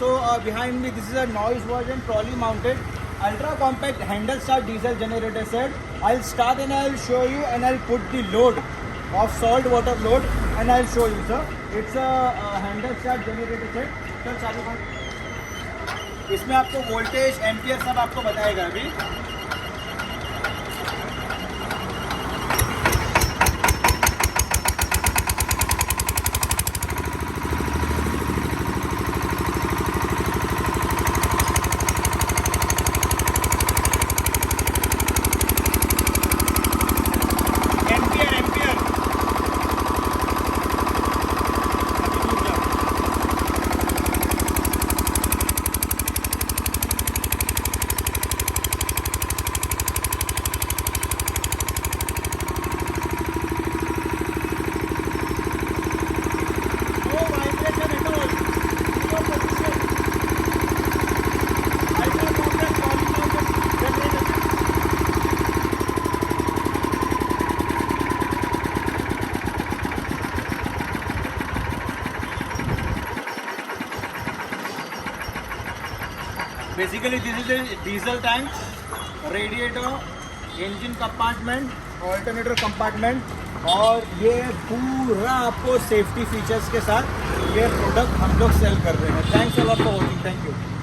So behind me, this is a noise version, trolley mounted, ultra compact handle start diesel generator set. I'll start and I'll show you, and I'll put the load of salt water load, and I'll show you, sir. It's a handle start generator set. Sir चालू कर. इसमें आपको voltage ampere सब आपको बताएगा अभी. Basically, this is a diesel tank, radiator, engine compartment, alternator compartment, और ये पूरा आपको सेफ्टी फीचर्स के साथ ये प्रोडक्ट हम लोग सेल कर रहे हैं. Thanks a lot for watching. Thank you.